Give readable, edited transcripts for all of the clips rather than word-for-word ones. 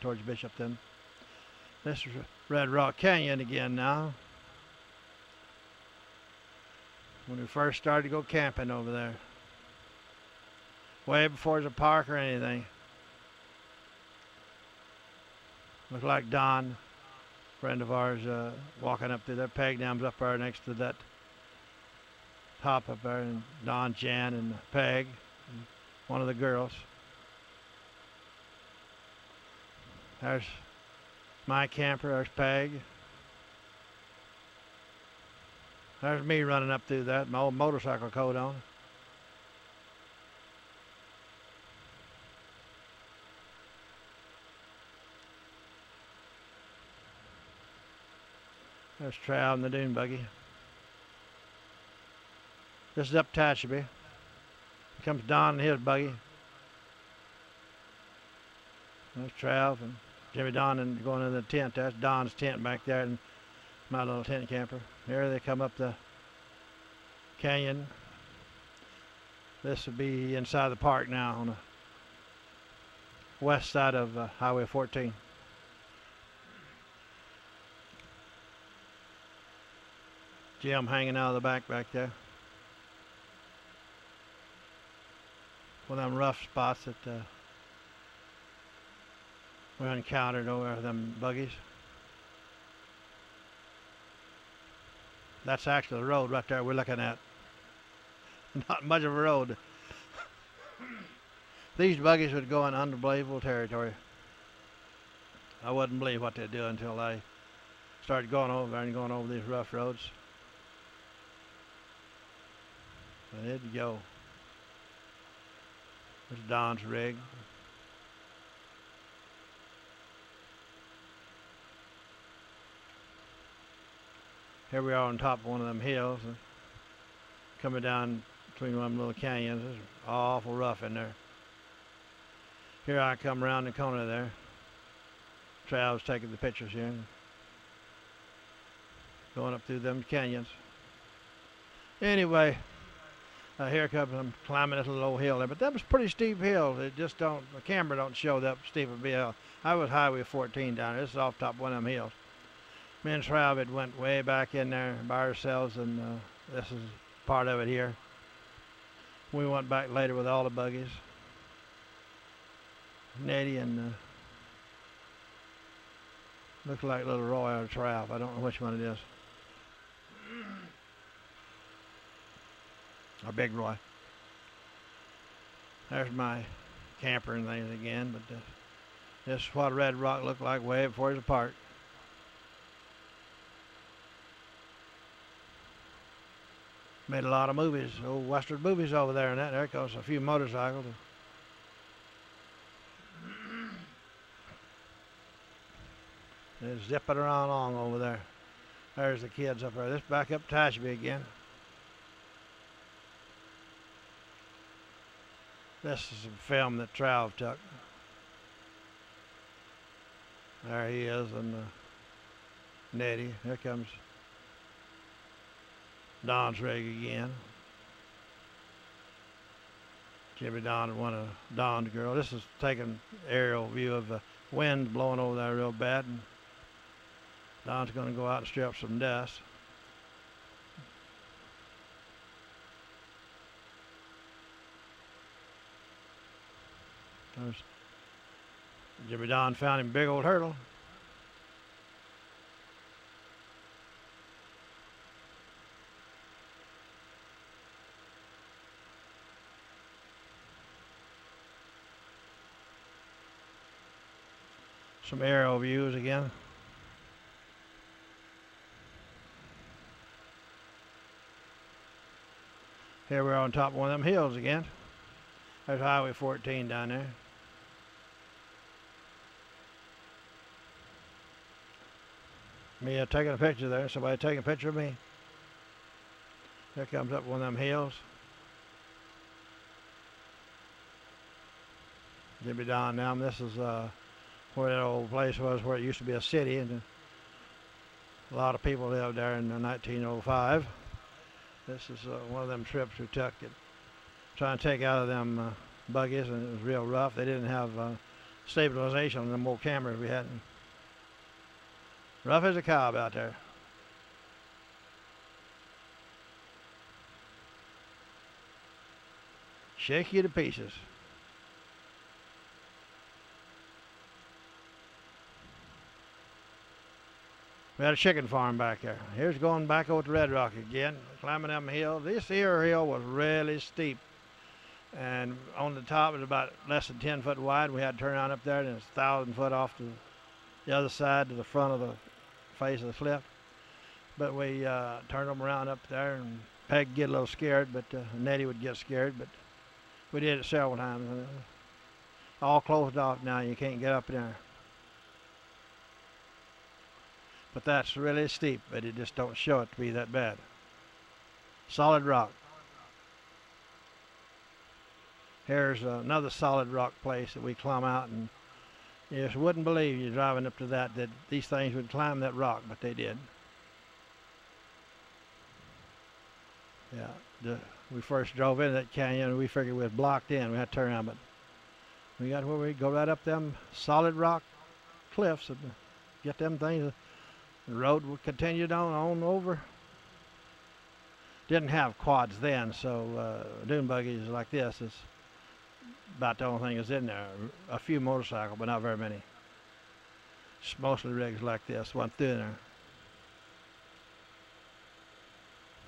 towards Bishop then. This is Red Rock Canyon again now. When we first started to go camping over there. Way before there's a park or anything. Looked like Don, friend of ours, walking up through that peg dams up there next to that top up there, and Don, Jan, and Peg, and one of the girls. There's my camper, there's Peg. There's me running up through that, my old motorcycle coat on. There's Trav and the dune buggy. This is up Tehachapi. Here comes Don and his buggy. There's Trav and Jimmy Don and going in the tent. That's Don's tent back there and my little tent camper. Here they come up the canyon. This would be inside the park now on the west side of Highway 14. Jim hanging out of the back there. One of them rough spots that we encountered over them buggies. That's actually the road right there we're looking at. Not much of a road. These buggies would go in unbelievable territory. I wouldn't believe what they'd do until they started going over there and going over these rough roads. But it'd go. There's Don's rig. Here we are on top of one of them hills, and coming down between one of them little canyons. It's awful rough in there. Here I come around the corner there. Trav's taking the pictures here. Going up through them canyons. Anyway, here comes I'm climbing this little old hill there, but that was pretty steep hills. It just don't, the camera don't show that steep of a hill. I was Highway 14 down there. This is off top of one of them hills. Me and Trav had went way back in there by ourselves, and this is part of it here. We went back later with all the buggies. Nettie and looks like little Roy or Trav. I don't know which one it is. Or Big Roy. There's my camper and things again, but this is what Red Rock looked like way before it was a park. Made a lot of movies, old Western movies over there, and that. There goes a few motorcycles. They're zipping around along over there. There's the kids up there. This back up Tehachapi again. This is a film that Trav took. There he is, and Nettie. Here comes Don's rig again. Jimmy Don and one of Don's girls. This is taking aerial view of the wind blowing over there real bad, and Don's going to go out and stir up some dust. There's Jimmy Don found him a big old turtle. Some aerial views again. Here we're on top of one of them hills again. There's Highway 14 down there. Me taking a picture there. Somebody taking a picture of me. Here comes up one of them hills. Jimmy Don now. This is where that old place was, where it used to be a city, and a lot of people lived there in 1905. This is one of them trips we took, trying to take out of them buggies, and it was real rough. They didn't have stabilization on them old cameras we had. Rough as a cob out there. Shake you to pieces. We had a chicken farm back there. Here's going back over to Red Rock again, climbing them hills. This here hill was really steep. And on the top, it was about less than 10 foot wide. We had to turn around up there, and it's 1,000 foot off to the other side, to the front of the face of the cliff. But we turned them around up there, and Peg would get a little scared, but Nettie would get scared. But we did it several times. And all closed off now. You can't get up there. But that's really steep, but it just don't show it to be that bad. Solid rock. Here's another solid rock place that we climb out, and you just wouldn't believe, you're driving up to that these things would climb that rock, but they did. Yeah, we first drove into that canyon, and we figured we was blocked in. We had to turn around, but we got where we go right up them solid rock cliffs and get them things. The road continued on over. Didn't have quads then, so dune buggies like this is about the only thing that's in there. A few motorcycles, but not very many. It's mostly rigs like this went through there.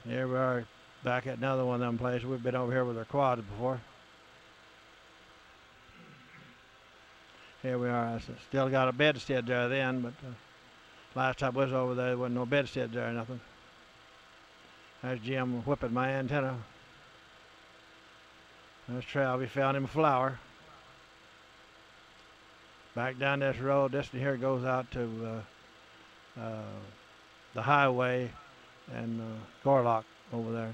Here we are back at another one of them places. We've been over here with our quads before. Here we are. I still got a bedstead there then, but last time I was over there wasn't no bedstead there or nothing. There's Jim whipping my antenna. There's Trail. We found him a flower. Back down this road, this here goes out to the highway and Gorlock over there.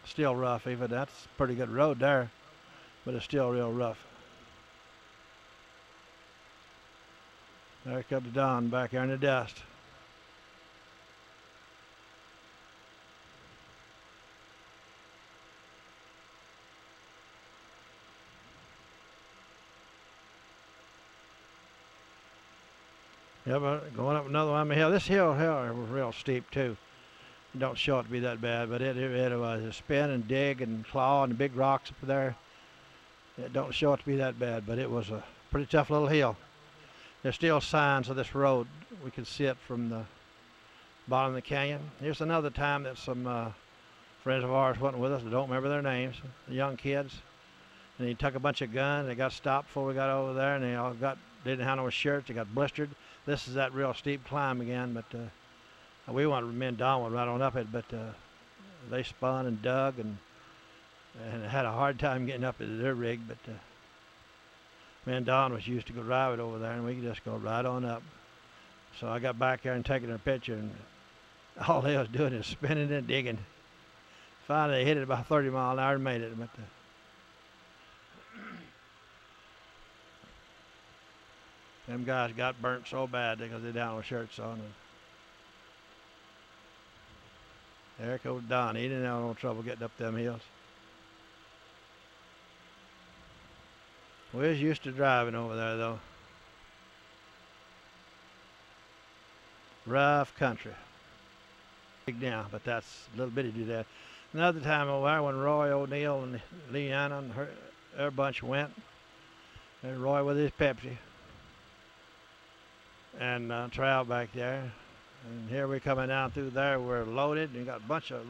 Still rough, even that's a pretty good road there, but it's still real rough. There comes Don back there in the dust. Yeah, but going up another one hill. This hill was real steep too. It don't show it to be that bad, but it was a spin and dig and claw and the big rocks up there. It don't show it to be that bad, but it was a pretty tough little hill. There's still signs of this road. We can see it from the bottom of the canyon. Here's another time that some friends of ours went with us. I don't remember their names. The young kids. And he took a bunch of guns. They got stopped before we got over there, and they all didn't have no shirts. They got blistered. This is that real steep climb again, but we wanted me and Don right on up it, but they spun and dug and had a hard time getting up into their rig, but me and Don was used to go drive it over there, and we could just go right on up. So I got back there and taking a picture, and all they was doing is spinning and digging. Finally, they hit it about 30 miles an hour and made it, but them guys got burnt so bad because they down with shirts on. And there goes Don. He didn't have no trouble getting up them hills. We was used to driving over there, though. Rough country. Big now, but that's a little bitty do that. Another time over there when Roy O'Neill and Leanna and her bunch went, and Roy with his Pepsi. And trail back there, and here we're coming down through there. We're loaded, and you got a bunch of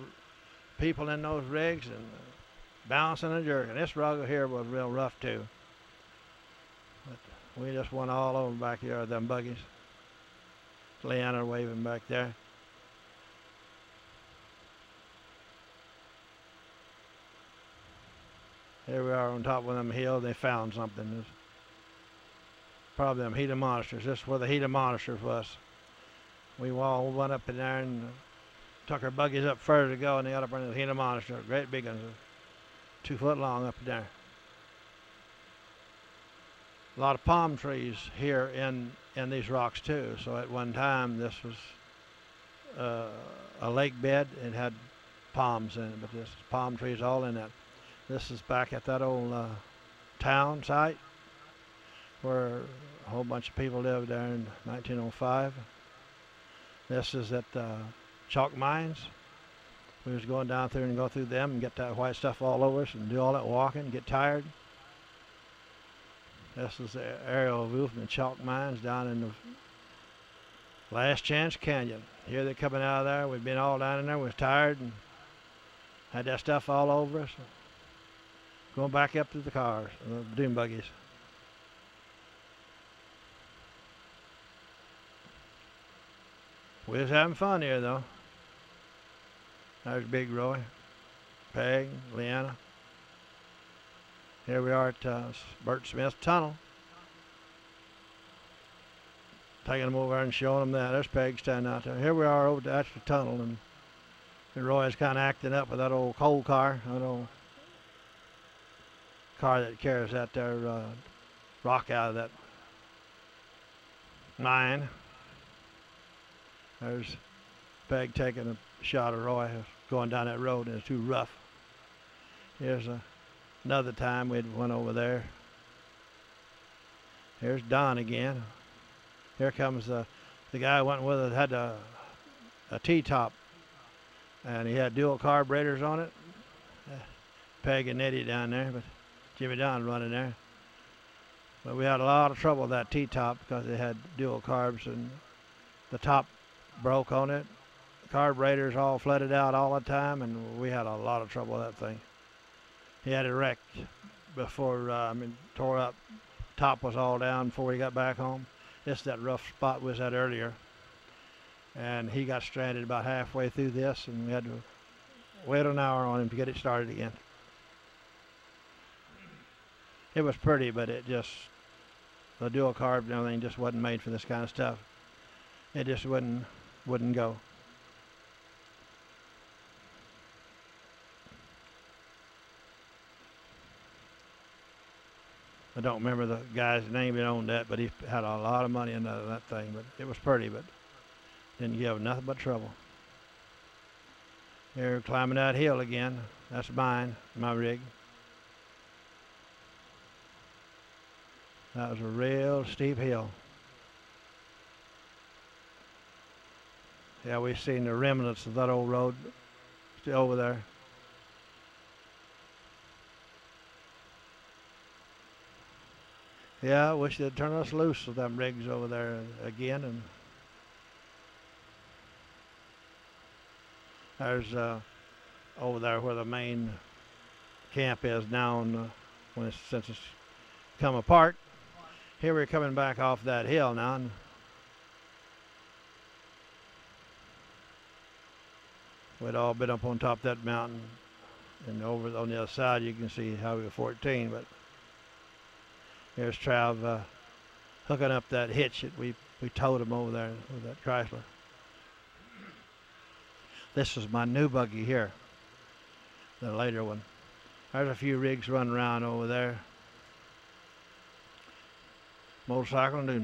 people in those rigs and bouncing and jerking. This rug here was real rough too, but we just went all over back here with them buggies. Leanna waving back there. Here we are on top of them hills. They found something. Probably them Gila monsters. This is where the Gila monsters was. We all went up in there and took our buggies up further to go, and they got up into the Gila monster. Great big ones, 2 foot long up there. A lot of palm trees here in these rocks too. So at one time this was a lake bed. It had palms in it, but there's palm trees all in that. This is back at that old town site where a whole bunch of people lived there in 1905. This is at chalk mines. We was going down through and go through them and get that white stuff all over us and do all that walking, get tired. This is the aerial view from the chalk mines down in the Last Chance Canyon. Here they're coming out of there. We've been all down in there. We was tired and had that stuff all over us. Going back up to the cars, the dune buggies. We was having fun here though. There's Big Roy, Peg, Leanna. Here we are at Burro Schmidt's tunnel. Taking them over and showing them that. There's Peg standing out there. Here we are over at the tunnel, and Roy's kind of acting up with that old coal car, that old car that carries that there rock out of that mine. There's Peg taking a shot of Roy going down that road, and it's too rough. Here's another time we went over there. Here's Don again. Here comes the guy I went with it, had a T-top, and he had dual carburetors on it. Peg and Eddie down there, but Jimmy Don running there. But we had a lot of trouble with that T-top because it had dual carbs, and the top broke on it. Carburetors all flooded out all the time, and we had a lot of trouble with that thing. He had it wrecked before, tore up. Top was all down before he got back home. This is that rough spot we was at earlier. And he got stranded about halfway through this, and we had to wait an hour on him to get it started again. It was pretty, but it just, the dual carb and everything just wasn't made for this kind of stuff. It just wouldn't go. I don't remember the guy's name that owned that, but he had a lot of money in that thing. But it was pretty, but didn't give nothing but trouble. Here, climbing that hill again. That's mine, my rig. That was a real steep hill. Yeah, we've seen the remnants of that old road still over there. Yeah, I wish they'd turn us loose with them rigs over there again. And there's over there where the main camp is now, and since it's come apart. Here we're coming back off that hill now. And we'd all been up on top of that mountain, and over on the other side you can see Highway 14. But here's Trav hooking up that hitch that we towed him over there with that Chrysler. This is my new buggy here, the later one. There's a few rigs running around over there. Motorcycle and dune buggy.